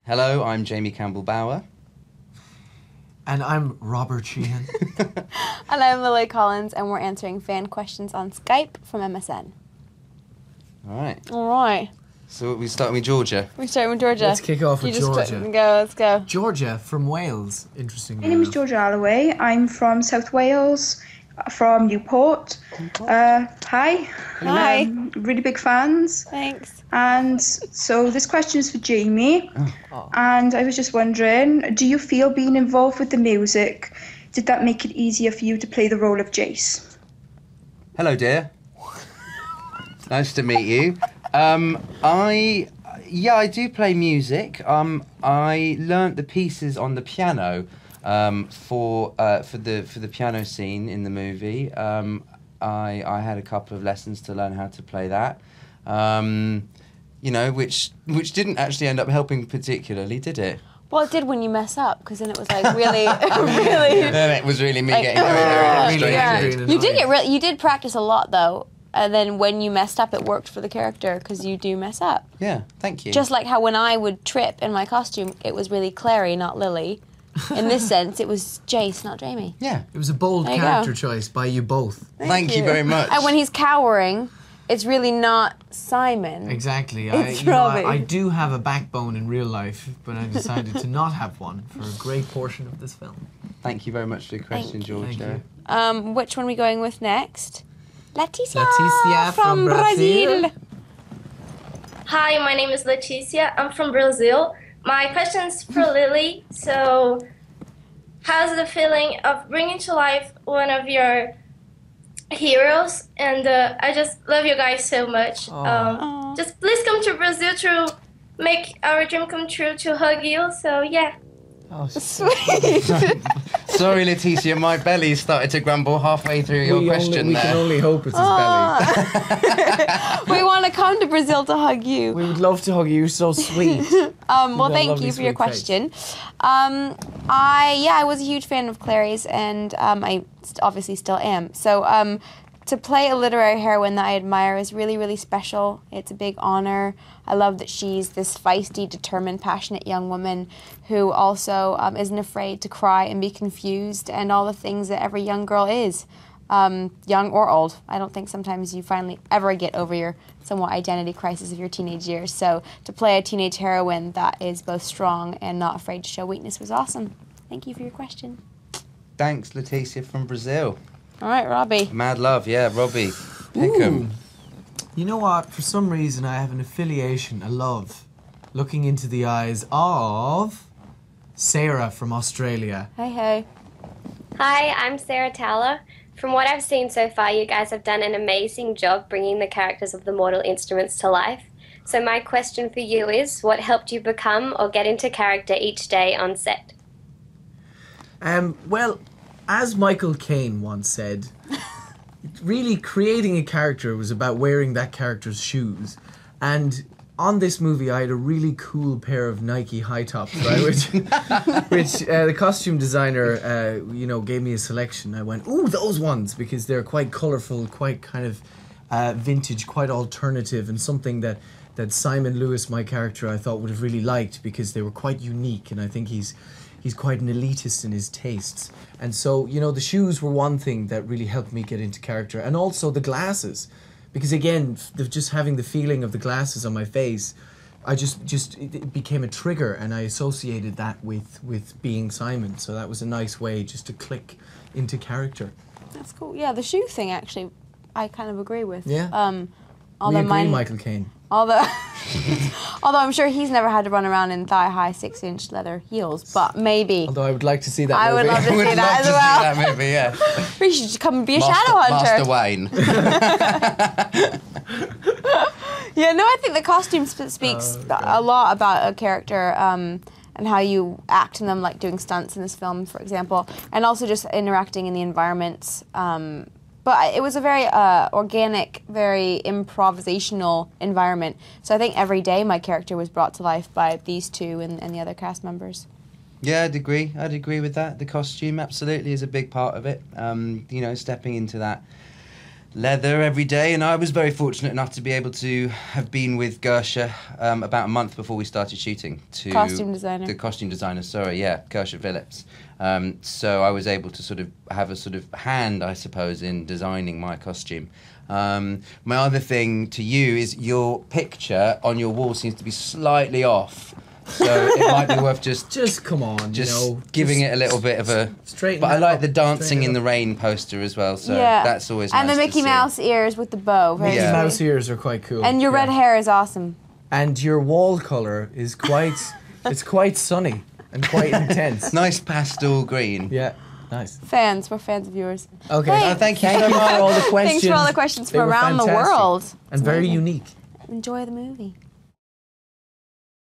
Hello, I'm Jamie Campbell-Bower. And I'm Robert Sheehan. And I'm Lily Collins, and we're answering fan questions on Skype from MSN. All right. All right. So we start with Georgia. We're starting with Georgia. Let's kick off with Georgia. Let's go. Georgia from Wales, interestingly. My name is Georgia Alloway. I'm from South Wales, from Newport. Hi. Hi. Really big fans. Thanks. And so this question is for Jamie. Oh. And I was just wondering, do you feel being involved with the music, did that make it easier for you to play the role of Jace? Hello, dear. Nice to meet you. I do play music. I learnt the pieces on the piano for the piano scene in the movie. I had a couple of lessons to learn how to play that. Which didn't actually end up helping particularly, did it? Well, it did when you mess up, because then it was like really, really. Then it was really me getting very frustrated. You did practice a lot though. And then when you messed up, it worked for the character, because you do mess up. Yeah, thank you. Just like how when I would trip in my costume, it was really Clary, not Lily. In this sense, it was Jace, not Jamie. Yeah. It was a bold character choice by you both. Thank you very much. And when he's cowering, it's really not Simon. Exactly. It's Robbie. I do have a backbone in real life, but I decided to not have one for a great portion of this film. Thank you very much for the question, Georgia. Thank you. Which one are we going with next? Leticia from Brazil. Hi, my name is Leticia. I'm from Brazil. My question's for Lily. So, how's the feeling of bringing to life one of your heroes? And I just love you guys so much. Just please come to Brazil to make our dream come true, to hug you. So, yeah. Oh, sweet. Sorry, Leticia, my belly started to grumble halfway through your question We there. can only hope it's his belly. We want to come to Brazil to hug you. We would love to hug you. You're so sweet. Well, thank you for your question. I was a huge fan of Clary's, and I obviously still am. So to play a literary heroine that I admire is really, really special. It's a big honor. I love that she's this feisty, determined, passionate young woman who also isn't afraid to cry and be confused and all the things that every young girl is, young or old. I don't think sometimes you finally ever get over your somewhat identity crisis of your teenage years. So to play a teenage heroine that is both strong and not afraid to show weakness was awesome. Thank you for your question. Thanks, Leticia from Brazil. All right, Robbie. Mad love, yeah, Robbie. Pick 'em. You know what? For some reason, I have an affiliation, a love, looking into the eyes of Sarah from Australia. Hey. Hi, I'm Sarah Towler. From what I've seen so far, you guys have done an amazing job bringing the characters of the Mortal Instruments to life. So my question for you is, what helped you become or get into character each day on set? Well, as Michael Caine once said, really creating a character was about wearing that character's shoes. And on this movie, I had a really cool pair of Nike high tops, right? which the costume designer, gave me a selection. I went, ooh, those ones, because they're quite colourful, quite kind of vintage, quite alternative, and something that Simon Lewis, my character, I thought would have really liked, because they were quite unique, and I think he's quite an elitist in his tastes. And so, the shoes were one thing that really helped me get into character. And also the glasses. Because again, just having the feeling of the glasses on my face, it became a trigger, and I associated that with being Simon. So that was a nice way just to click into character. That's cool. Yeah, the shoe thing, actually, I kind of agree with. Yeah. Although we agree, Michael Caine. Although I'm sure he's never had to run around in thigh-high 6-inch leather heels, but maybe. Although I would like to see that I movie. would love to see that as well. I would love to see that movie, yeah. We should come and be a shadow hunter. Master Wayne. Yeah, no, I think the costume speaks a lot about a character and how you act in them, like doing stunts in this film, for example, and also just interacting in the environments. But it was a very organic, very improvisational environment. So I think every day my character was brought to life by these two and the other cast members. Yeah, I'd agree with that. The costume absolutely is a big part of it. Stepping into leather every day, and I was very fortunate enough to be able to have been with Gersha about a month before we started shooting. Costume designer. The costume designer, sorry, yeah, Gersha Phillips. So I was able to sort of have a sort of hand, I suppose, in designing my costume. My other thing to you is your picture on your wall seems to be slightly off. So it might be worth Just come on, giving it a little bit of a straighten. But I that like up, the dancing straighten in it the up. rain poster as well. So Yeah. that's always And nice the to Mickey see. Mouse ears with the bow. Very Mickey Yeah. sweet. Mouse ears are quite cool. And your red yeah. hair is awesome. And your wall color is quite. It's quite sunny and quite intense. Nice pastel green. Yeah, nice. We're fans of yours. Okay. Hey. Oh, thank you Thank so you for much. all the questions. Thanks for all the questions They from were around the fantastic world. and very unique. Enjoy the movie.